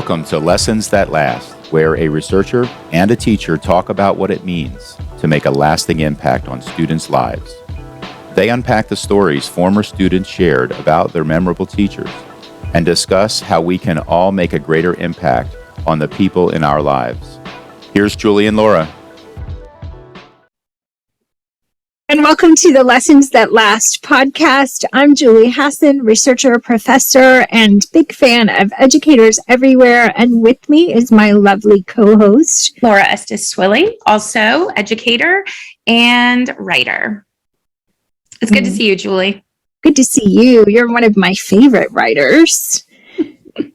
Welcome to Lessons That Last, where a researcher and a teacher talk about what it means to make a lasting impact on students' lives. They unpack the stories former students shared about their memorable teachers and discuss how we can all make a greater impact on the people in our lives. Here's Julie and Laura. And welcome to the Lessons That Last podcast. I'm Julie Hassan, researcher, professor, and big fan of educators everywhere. And with me is my lovely co-host, Laura Estes Swilly, also educator and writer. It's good to see you, Julie. Good to see you. You're one of my favorite writers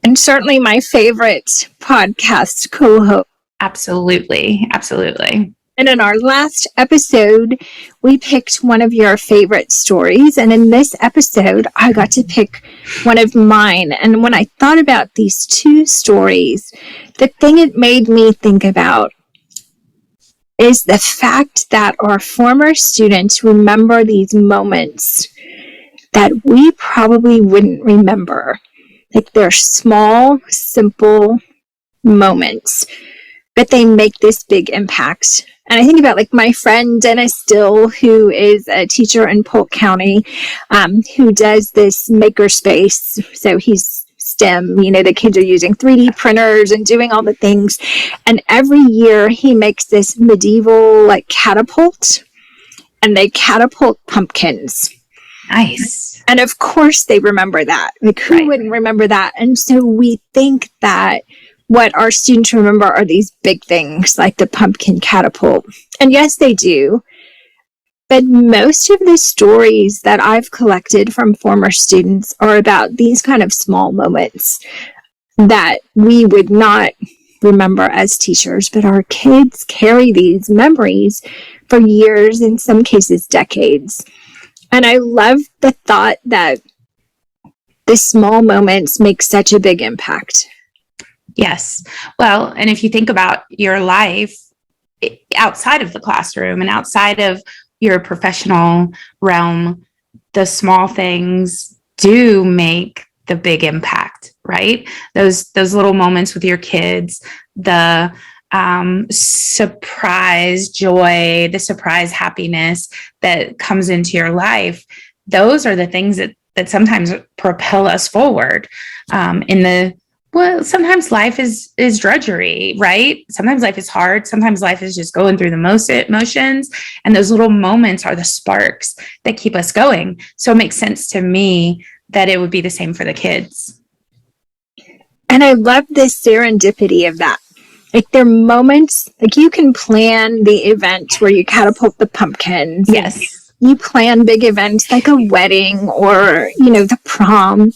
and certainly my favorite podcast co-host. Absolutely. And in our last episode, we picked one of your favorite stories. And in this episode, I got to pick one of mine. And when I thought about these two stories, the thing it made me think about is the fact that our former students remember these moments that we probably wouldn't remember. Like they're small, simple moments, but they make this big impact. And I think about like my friend Dennis Still, who is a teacher in Polk County, who does this makerspace. So he's STEM, the kids are using 3D printers and doing all the things. And every year he makes this medieval like catapult, and they catapult pumpkins. Nice. And of course they remember that. Like who wouldn't remember that? And so we think that what our students remember are these big things like the pumpkin catapult. And yes, they do. But most of the stories that I've collected from former students are about these kind of small moments that we would not remember as teachers, but our kids carry these memories for years, in some cases decades. And I love the thought that the small moments make such a big impact. Yes. Well, and if you think about your life outside of the classroom and outside of your professional realm, the small things do make the big impact, right? Those little moments with your kids, the surprise joy, the surprise happiness that comes into your life. Those are the things that sometimes propel us forward Well, sometimes life is drudgery, right? Sometimes life is hard. Sometimes life is just going through the motions. And those little moments are the sparks that keep us going. So it makes sense to me that it would be the same for the kids. And I love this serendipity of that. Like there are moments, like you can plan the event where you catapult the pumpkins. Yes. You plan big events like a wedding or, the prom,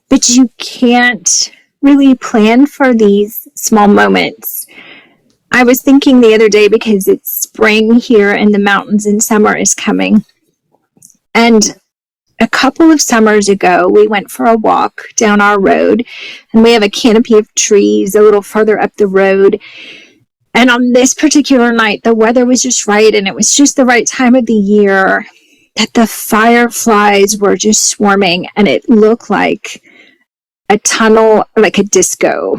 but you can't really plan for these small moments. I was thinking the other day, because it's spring here in the mountains and summer is coming. And a couple of summers ago, we went for a walk down our road, and we have a canopy of trees a little further up the road. And on this particular night, the weather was just right, and it was just the right time of the year that the fireflies were just swarming, and it looked like a tunnel, like a disco.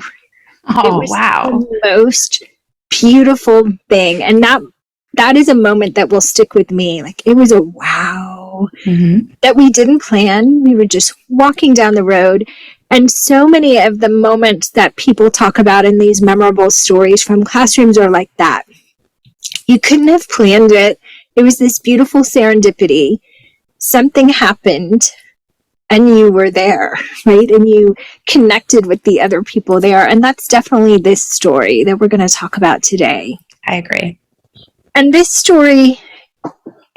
Oh, wow. The most beautiful thing. And that is a moment that will stick with me. Like it was a wow that we didn't plan. We were just walking down the road. And so many of the moments that people talk about in these memorable stories from classrooms are like that. You couldn't have planned it. It was this beautiful serendipity. Something happened, and you were there, right? And you connected with the other people there. And that's definitely this story that we're going to talk about today. I agree. And this story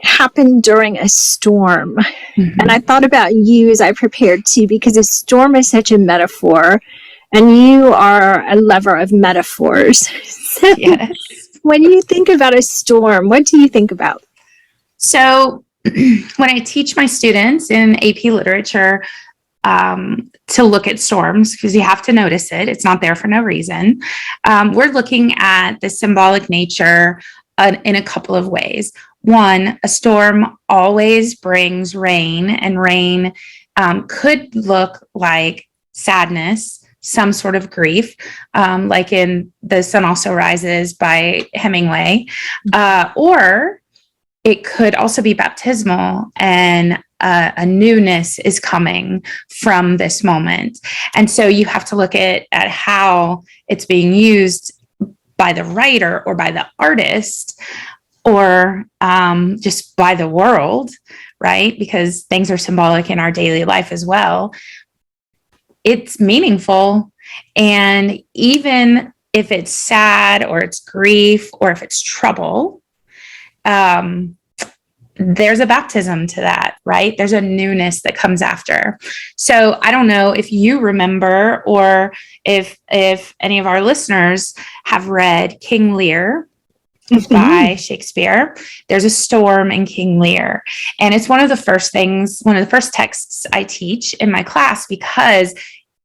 happened during a storm. And I thought about you as I prepared to, because a storm is such a metaphor, and you are a lover of metaphors. So yes. When you think about a storm, what do you think about? So when I teach my students in AP literature to look at storms, because you have to notice it, it's not there for no reason. We're looking at the symbolic nature in a couple of ways. One, a storm always brings rain, and rain could look like sadness, some sort of grief, like in The Sun Also Rises by Hemingway, or it could also be baptismal, and a newness is coming from this moment. And so you have to look at how it's being used by the writer or by the artist, or just by the world, right? Because things are symbolic in our daily life as well. It's meaningful. And even if it's sad, or it's grief, or if it's trouble, there's a baptism to that, right? There's a newness that comes after. So I don't know if you remember, or if any of our listeners have read King Lear by Shakespeare. There's a storm in King Lear. And it's one of the first texts I teach in my class, because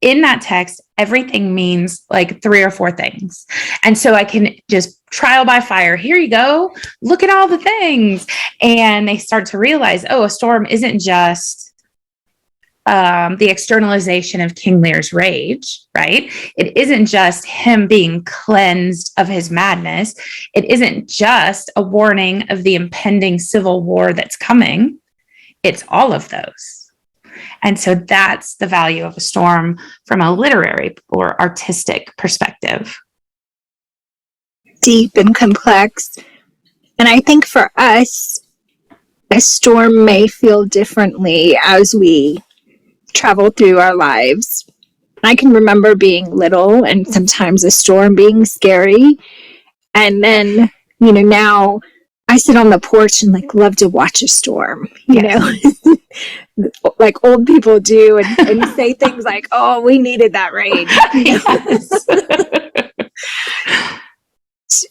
in that text, everything means like 3 or 4 things. And so I can just trial by fire. Here you go. Look at all the things. And they start to realize, oh, a storm isn't just the externalization of King Lear's rage, right? It isn't just him being cleansed of his madness. It isn't just a warning of the impending civil war that's coming. It's all of those. And so that's the value of a storm from a literary or artistic perspective. Deep and complex. And I think for us, a storm may feel differently as we travel through our lives. I can remember being little and sometimes a storm being scary. And then, now I sit on the porch and love to watch a storm, you know, like old people do, and say things like, oh, we needed that rain. Yes.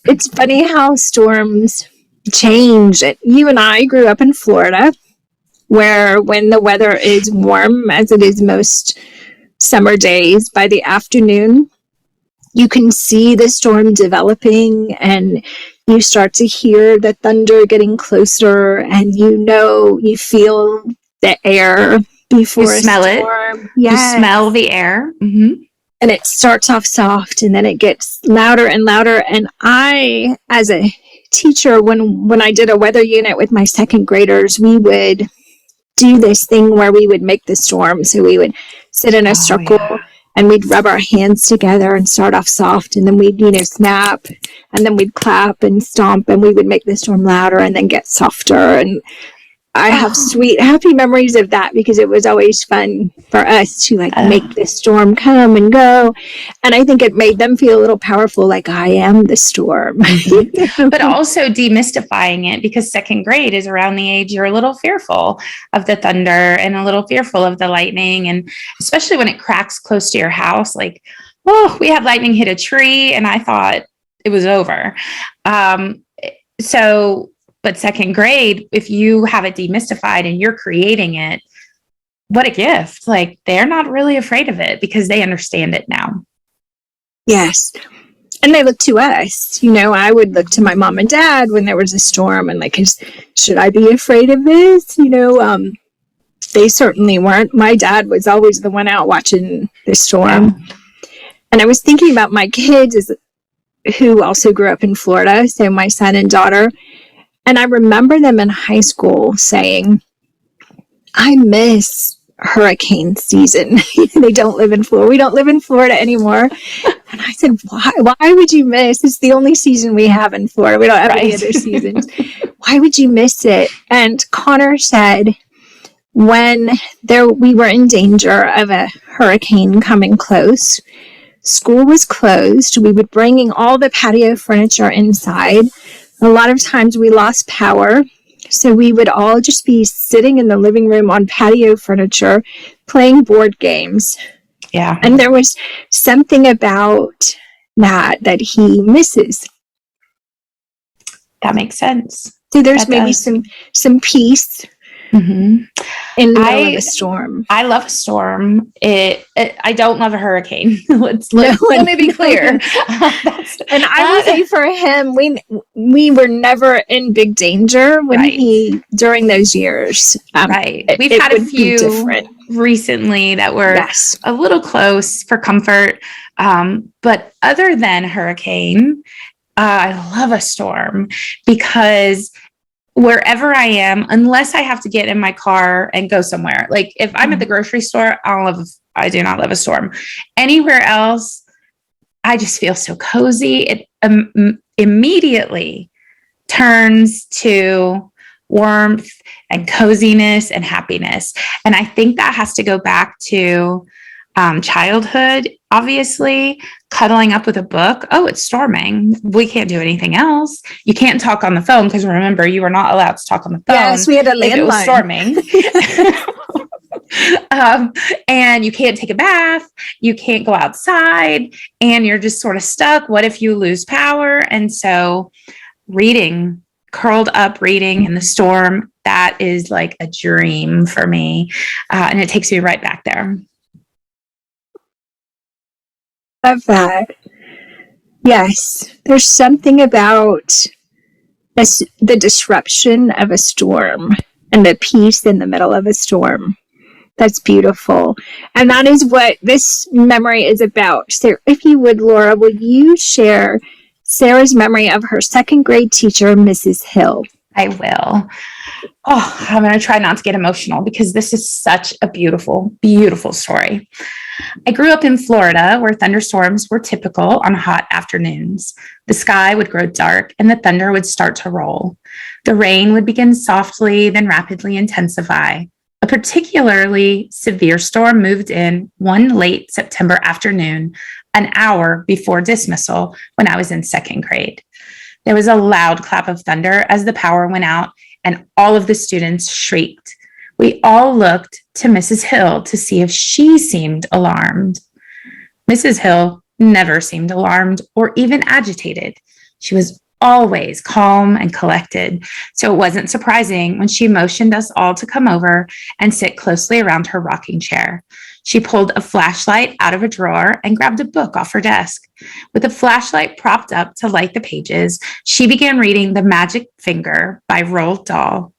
It's funny how storms change. You and I grew up in Florida, where when the weather is warm, as it is most summer days, by the afternoon, you can see the storm developing, and you start to hear the thunder getting closer, and you feel the air before you smell a storm. it. Yes. You smell the air. Mm-hmm. And it starts off soft, and then it gets louder and louder. And I, as a teacher, when I did a weather unit with my second graders, we would do this thing where we would make the storm. So we would sit in a circle, and we'd rub our hands together and start off soft, and then we'd, snap, and then we'd clap and stomp, and we would make the storm louder and then get softer. And I have sweet, happy memories of that, because it was always fun for us to make the storm come and go. And I think it made them feel a little powerful, like I am the storm. But also demystifying it, because second grade is around the age you're a little fearful of the thunder and a little fearful of the lightning. And especially when it cracks close to your house, like, oh, we had lightning hit a tree and I thought it was over. But second grade, if you have it demystified and you're creating it, what a gift. Like, they're not really afraid of it because they understand it now. Yes. And they look to us. I would look to my mom and dad when there was a storm and should I be afraid of this? They certainly weren't. My dad was always the one out watching the storm. Yeah. And I was thinking about my kids who also grew up in Florida. So my son and daughter. And I remember them in high school saying, I miss hurricane season. They don't live in Florida. We don't live in Florida anymore. And I said, why? Why would you miss? It's the only season we have in Florida. We don't have any other seasons. Why would you miss it? And Connor said, when we were in danger of a hurricane coming close, school was closed. We would bring all the patio furniture inside. A lot of times we lost power, so we would all just be sitting in the living room on patio furniture, playing board games. Yeah. And there was something about that he misses. That makes sense. So there's maybe some peace. Mm-hmm. In the middle of a storm. I love a storm. I don't love a hurricane. Let me be clear. And I would say for him, we were never in big danger during those years. Right. We've had a few different. recently that were Yes. a little close for comfort. But other than hurricane, I love a storm because wherever I am, unless I have to get in my car and go somewhere, like if I'm at the grocery store, I do not love a storm. Anywhere else, I just feel so cozy. It immediately turns to warmth and coziness and happiness. And I think that has to go back to childhood, obviously, cuddling up with a book. Oh, it's storming. We can't do anything else. You can't talk on the phone because remember, you were not allowed to talk on the phone. Yes, we had a landline. If it was storming. And you can't take a bath. You can't go outside and you're just sort of stuck. What if you lose power? And so reading, curled up reading in the storm, that is like a dream for me. And it takes me right back there. Love that. Yes, there's something about the disruption of a storm and the peace in the middle of a storm. That's beautiful. And that is what this memory is about. So if you would, Laura, will you share Sarah's memory of her second grade teacher, Mrs. Hill? I will. Oh, I'm going to try not to get emotional because this is such a beautiful, beautiful story. I grew up in Florida where thunderstorms were typical on hot afternoons. The sky would grow dark and the thunder would start to roll. The rain would begin softly, then rapidly intensify. A particularly severe storm moved in one late September afternoon, an hour before dismissal when I was in second grade. There was a loud clap of thunder as the power went out and all of the students shrieked. We all looked to Mrs. Hill to see if she seemed alarmed. Mrs. Hill never seemed alarmed or even agitated. She was always calm and collected, so it wasn't surprising when she motioned us all to come over and sit closely around her rocking chair. She pulled a flashlight out of a drawer and grabbed a book off her desk. With the flashlight propped up to light the pages, she began reading The Magic Finger by Roald Dahl.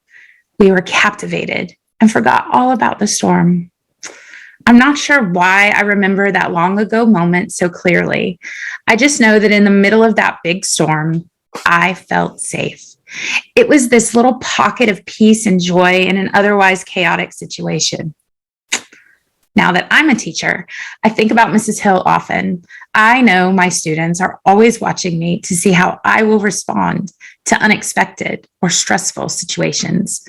We were captivated and forgot all about the storm. I'm not sure why I remember that long ago moment so clearly. I just know that in the middle of that big storm, I felt safe. It was this little pocket of peace and joy in an otherwise chaotic situation. Now that I'm a teacher, I think about Mrs. Hill often. I know my students are always watching me to see how I will respond to unexpected or stressful situations.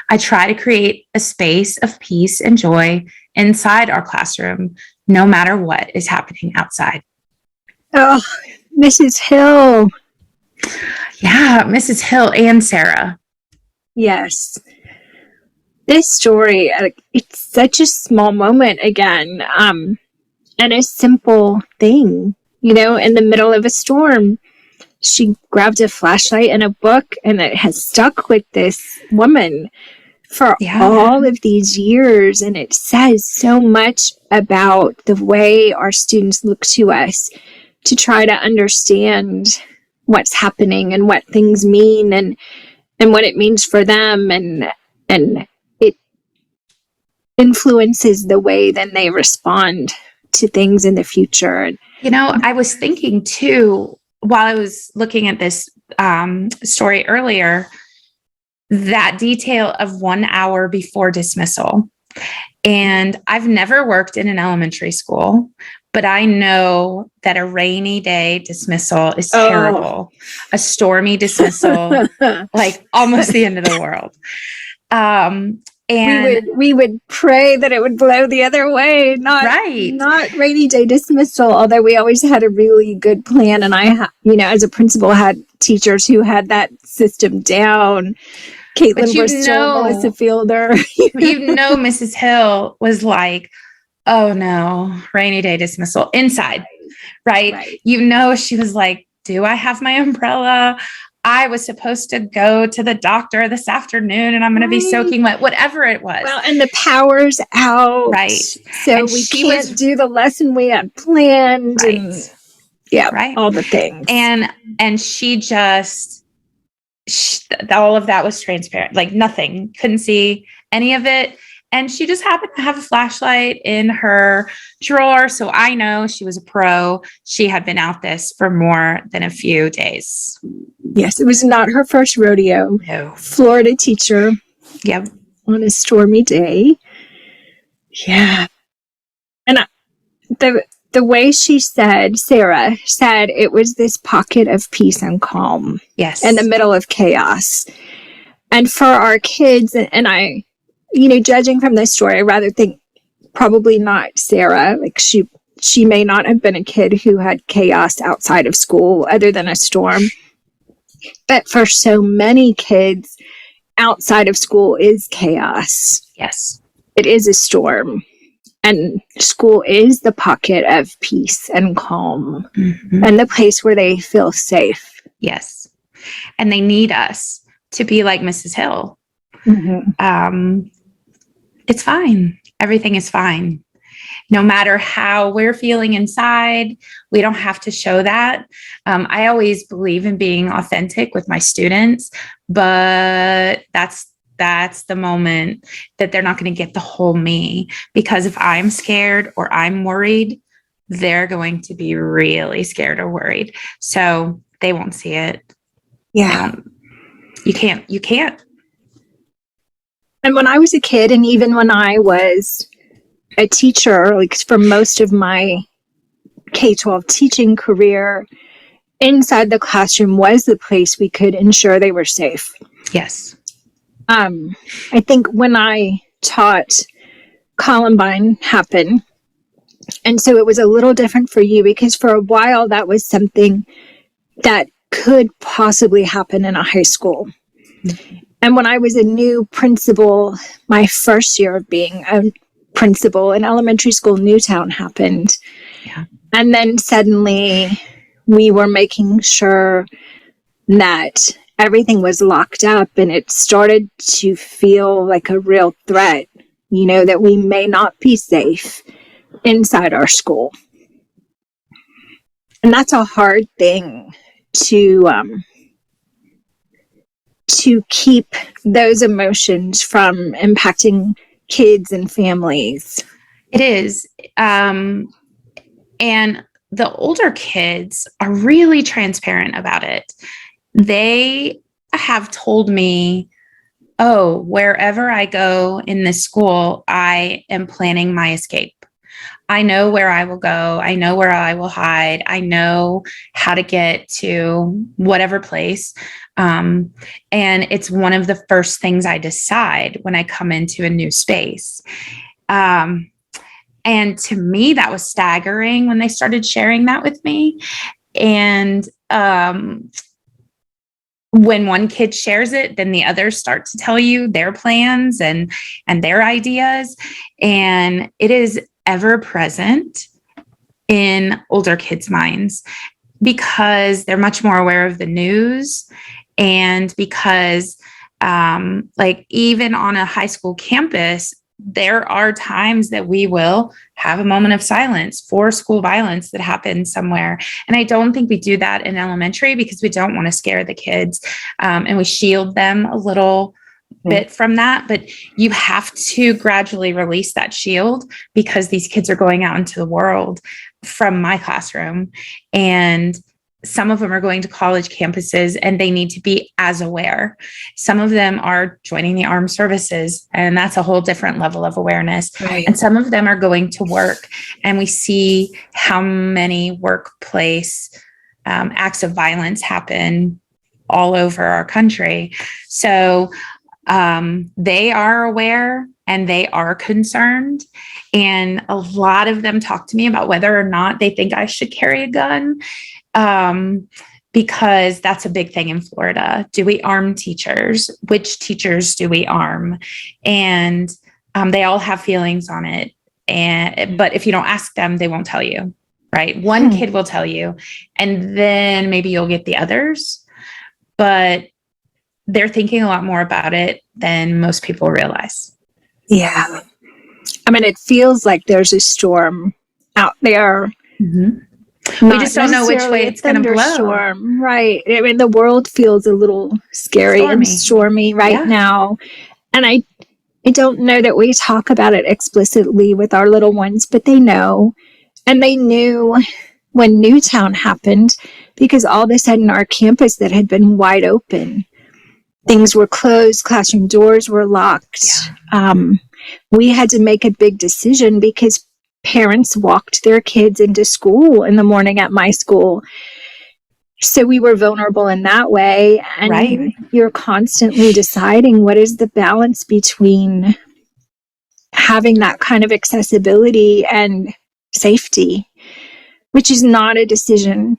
I try to create a space of peace and joy inside our classroom, no matter what is happening outside. Oh, Mrs. Hill. Yeah, Mrs. Hill and Sarah. Yes. This story, it's such a small moment again, and a simple thing, in the middle of a storm. She grabbed a flashlight and a book, and it has stuck with this woman for all of these years. And it says so much about the way our students look to us to try to understand what's happening and what things mean and what it means for them. And it influences the way then they respond to things in the future. I was thinking too, while I was looking at this story earlier, that detail of 1 hour before dismissal. And I've never worked in an elementary school, but I know that a rainy day dismissal is terrible. A stormy dismissal, like almost the end of the world. And we would pray that it would blow the other way, not rainy day dismissal. Although we always had a really good plan, and I, as a principal, had teachers who had that system down. Caitlin Bristol, Melissa Fielder. Mrs. Hill was like, "Oh no, rainy day dismissal inside," right? She was like, "Do I have my umbrella? I was supposed to go to the doctor this afternoon and I'm going to be soaking wet," whatever it was. Well, and the power's out. Right. So and we can't do the lesson we had planned. Right. And, all the things. And she just, all of that was transparent, like nothing, couldn't see any of it. And she just happened to have a flashlight in her drawer. So I know she was a pro. She had been out this for more than a few days. Yes, it was not her first rodeo. No. Florida teacher. Yep. On a stormy day. Yeah. And the way she said, Sarah said, it was this pocket of peace and calm. Yes. In the middle of chaos. And for our kids, and I, judging from this story, I rather think probably not Sarah. Like she may not have been a kid who had chaos outside of school other than a storm. But for so many kids, outside of school is chaos. Yes. It is a storm. And school is the pocket of peace and calm and the place where they feel safe. Yes. And they need us to be like Mrs. Hill. It's fine. Everything is fine. No matter how we're feeling inside, we don't have to show that. I always believe in being authentic with my students, but that's the moment that they're not going to get the whole me, because if I'm scared or I'm worried, they're going to be really scared or worried. So they won't see it. Yeah. You can't. And when I was a kid, and even when I was a teacher, like for most of my K-12 teaching career, inside the classroom was the place we could ensure they were safe. Yes. I think when I taught, Columbine happened. And so it was a little different for you, because for a while that was something that could possibly happen in a high school. And when I was a new principal, my first year of being a principal in elementary school, Newtown happened. Yeah. And then suddenly we were making sure that everything was locked up, and it started to feel like a real threat, that we may not be safe inside our school. And that's a hard thing to keep those emotions from impacting kids and families. It is. And the older kids are really transparent about it. They have told me, oh, wherever I go in this school, I am planning my escape. I know where I will go. I know where I will hide. I know how to get to whatever place. And it's one of the first things I decide when I come into a new space. And to me, that was staggering when they started sharing that with me. And when one kid shares it, then the others start to tell you their plans and their ideas. And it is ever present in older kids' minds, because they're much more aware of the news, and because even on a high school campus, there are times that we will have a moment of silence for school violence that happens somewhere. And I don't think we do that in elementary, because we don't want to scare the kids, and we shield them a little bit from that. But you have to gradually release that shield, because these kids are going out into the world from my classroom, and some of them are going to college campuses, and they need to be as aware. Some of them are joining the armed services, and that's a whole different level of awareness. Right. And some of them are going to work, and we see how many workplace acts of violence happen all over our country. So they are aware and they are concerned. And a lot of them talk to me about whether or not they think I should carry a gun. Because that's a big thing in Florida. Do we arm teachers? Which teachers do we arm? And they all have feelings on it. But if you don't ask them, they won't tell you, right? One kid will tell you, and then maybe you'll get the others. But they're thinking a lot more about it than most people realize. Yeah. I mean, it feels like there's a storm out there. Mm-hmm. We just don't know which way it's going to blow. Right. I mean, the world feels a little scary and stormy right now. And I don't know that we talk about it explicitly with our little ones, but they know. And they knew when Newtown happened, because all of a sudden our campus that had been wide open, things were closed, classroom doors were locked. We had to make a big decision because parents walked their kids into school in the morning at my school. So we were vulnerable in that way. And Right. you're constantly deciding what is the balance between having that kind of accessibility and safety, which is not a decision,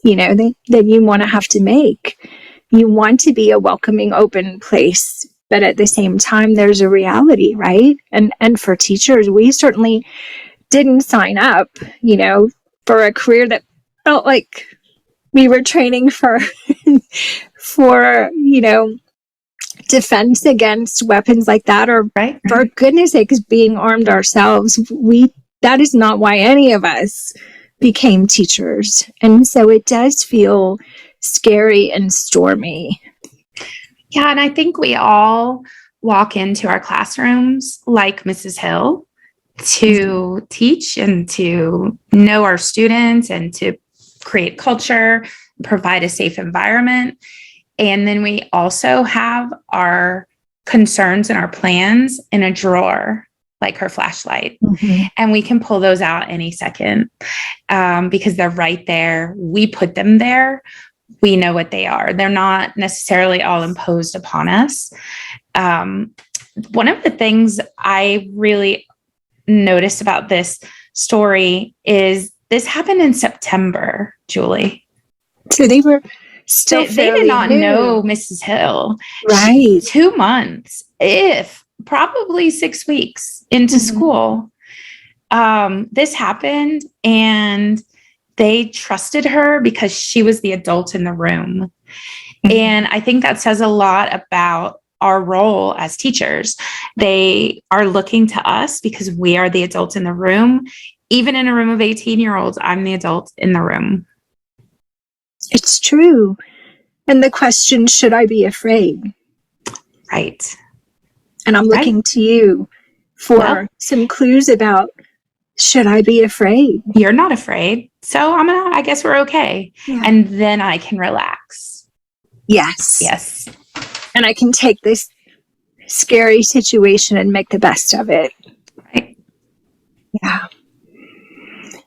that you want to have to make. You want to be a welcoming, open place, but at the same time, there's a reality, right? And for teachers, we certainly didn't sign up, for a career that felt like we were training for, defense against weapons like that, or Right. for goodness sakes, being armed ourselves. That is not why any of us became teachers. And so it does feel scary and stormy. Yeah. And I think we all walk into our classrooms like Mrs. Hill to teach and to know our students and to create culture, provide a safe environment. And then we also have our concerns and our plans in a drawer, like her flashlight. Mm-hmm. And we can pull those out any second because they're right there. We put them there. We know what they are. They're not necessarily all imposed upon us. One of the things I really noticed about this story is this happened in September, Julie. So they were still they did not new. know Mrs. Hill. Right. 2 months, if probably 6 weeks into school. This happened, and they trusted her because she was the adult in the room. And I think that says a lot about our role as teachers. They are looking to us because we are the adult in the room. Even in a room of 18-year-olds, I'm the adult in the room. It's true. And the question, should I be afraid? Right. And I'm looking to you for some clues about, should I be afraid? You're not afraid. So I guess we're okay. Yeah. And then I can relax. Yes. Yes. And I can take this scary situation and make the best of it. Right. Yeah.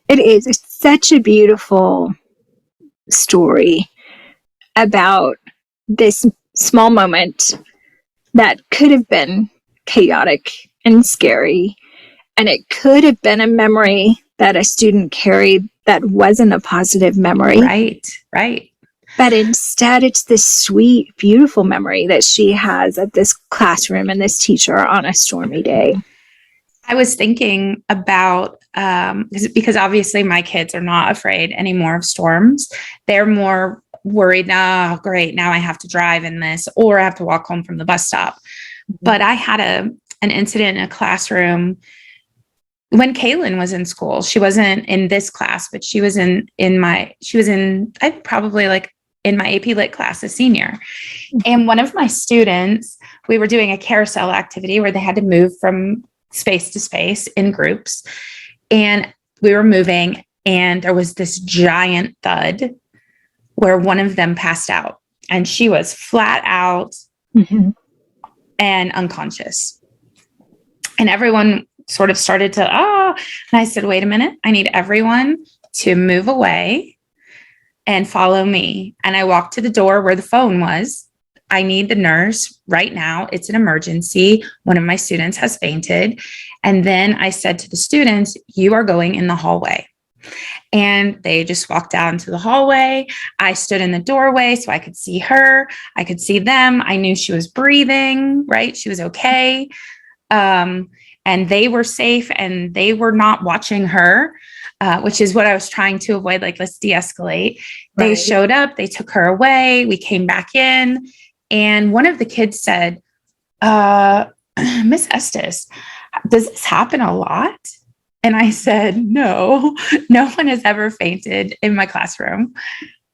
It is. It's such a beautiful story about this small moment that could have been chaotic and scary. And it could have been a memory that a student carried that wasn't a positive memory. Right. But instead, it's this sweet, beautiful memory that she has of this classroom and this teacher on a stormy day. I was thinking about, because obviously my kids are not afraid anymore of storms. They're more worried, oh, great, now I have to drive in this, or I have to walk home from the bus stop. But I had an incident in a classroom when Kaylin was in school. She wasn't in this class, but she was in my AP Lit class, a senior. And one of my students, we were doing a carousel activity where they had to move from space to space in groups. And we were moving, and there was this giant thud where one of them passed out, and she was flat out and unconscious. And everyone sort of started to, and I said, wait a minute, I need everyone to move away and follow me. And I walked to the door where the phone was. I need the nurse right now. It's an emergency. One of my students has fainted. And then I said to the students, you are going in the hallway. And they just walked out into the hallway. I stood in the doorway so I could see her. I could see them. I knew she was breathing, right? She was okay. And they were safe, and they were not watching her, which is what I was trying to avoid. Like, let's de-escalate. They Right. showed up, they took her away. We came back in, and one of the kids said, Miss Estes, does this happen a lot? And I said, no one has ever fainted in my classroom.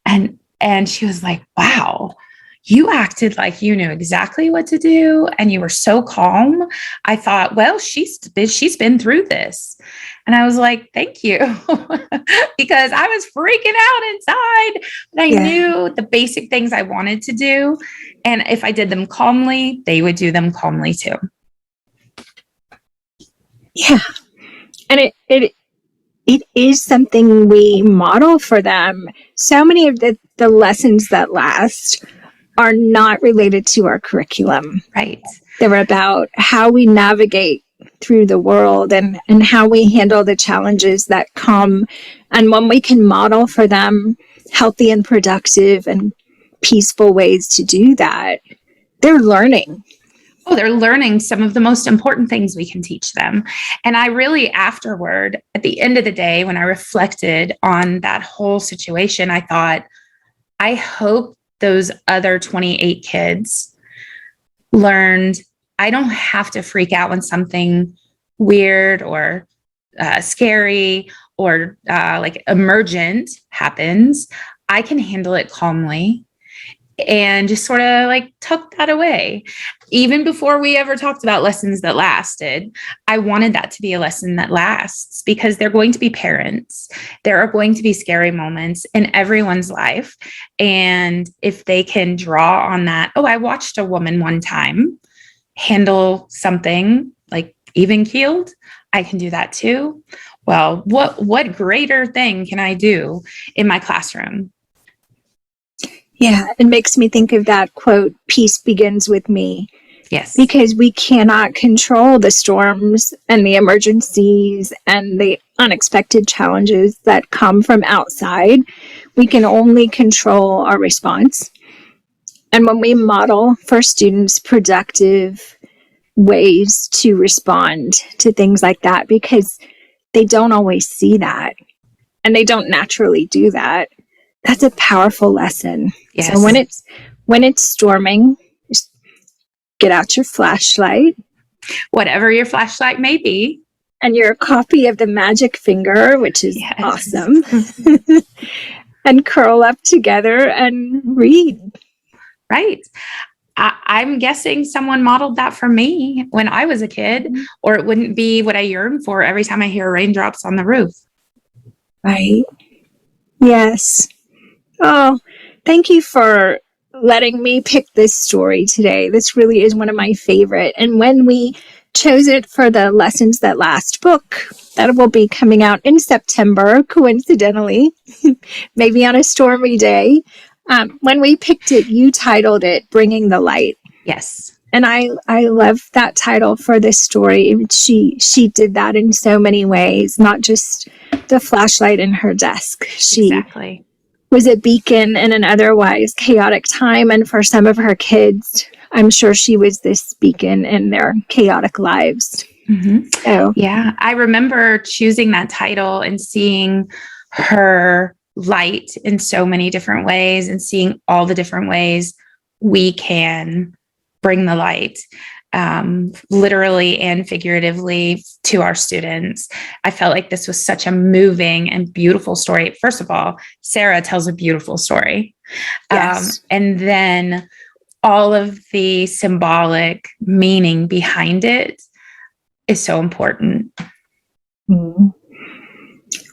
And she was like, wow, you acted like you knew exactly what to do and you were so calm. I thought, well, she's been through this. And I was like, thank you. Because I was freaking out inside, but I knew the basic things I wanted to do. And if I did them calmly, they would do them calmly too. Yeah. And it is something we model for them. So many of the lessons that last are not related to our curriculum. Right. They're about how we navigate through the world and how we handle the challenges that come. And when we can model for them healthy and productive and peaceful ways to do that, they're learning. Oh, they're learning some of the most important things we can teach them. And I really, afterward, at the end of the day, when I reflected on that whole situation, I thought, I hope those other 28 kids learned I don't have to freak out when something weird or scary or like emergent happens. I can handle it calmly and just sort of like tuck that away. Even before we ever talked about lessons that lasted, I wanted that to be a lesson that lasts, because they're going to be parents. There are going to be scary moments in everyone's life. And if they can draw on that, I watched a woman one time handle something like even keeled, I can do that too. Well, what greater thing can I do in my classroom? Yeah, it makes me think of that quote, peace begins with me. Yes. Because we cannot control the storms and the emergencies and the unexpected challenges that come from outside. We can only control our response. And when we model for students productive ways to respond to things like that, because they don't always see that and they don't naturally do that, that's a powerful lesson. Yes. So when it's storming, just get out your flashlight. Whatever your flashlight may be. And your copy of the magic finger, which is awesome. And curl up together and read. Right. I'm guessing someone modeled that for me when I was a kid, or it wouldn't be what I yearn for every time I hear raindrops on the roof. Right. Yes. Oh, thank you for letting me pick this story today. This really is one of my favorite. And when we chose it for the Lessons That Last book, that will be coming out in September, coincidentally, maybe on a stormy day. When we picked it, you titled it Bringing the Light. Yes. And I love that title for this story. She did that in so many ways, not just the flashlight in her desk. She exactly was a beacon in an otherwise chaotic time. And for some of her kids, I'm sure she was this beacon in their chaotic lives. Mm-hmm. So, yeah, I remember choosing that title and seeing her light in so many different ways and seeing all the different ways we can bring the light, literally and figuratively, to our students. I felt like this was such a moving and beautiful story. First of all, Sarah tells a beautiful story. yes. And then all of the symbolic meaning behind it is so important. Mm-hmm.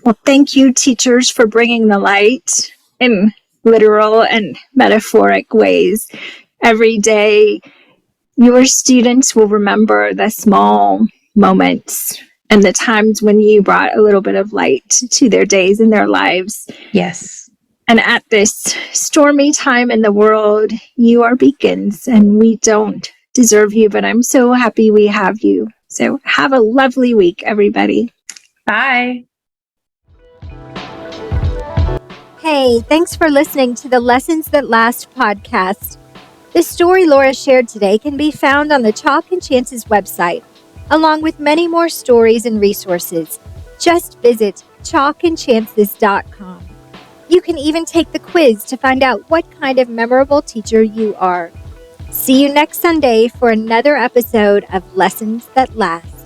Well, thank you, teachers, for bringing the light in literal and metaphoric ways. Every day, your students will remember the small moments and the times when you brought a little bit of light to their days and their lives. Yes. And at this stormy time in the world, you are beacons, and we don't deserve you, but I'm so happy we have you. So have a lovely week, everybody. Bye. Hey, thanks for listening to the Lessons That Last podcast. The story Laura shared today can be found on the Chalk and Chances website, along with many more stories and resources. Just visit chalkandchances.com. You can even take the quiz to find out what kind of memorable teacher you are. See you next Sunday for another episode of Lessons That Last.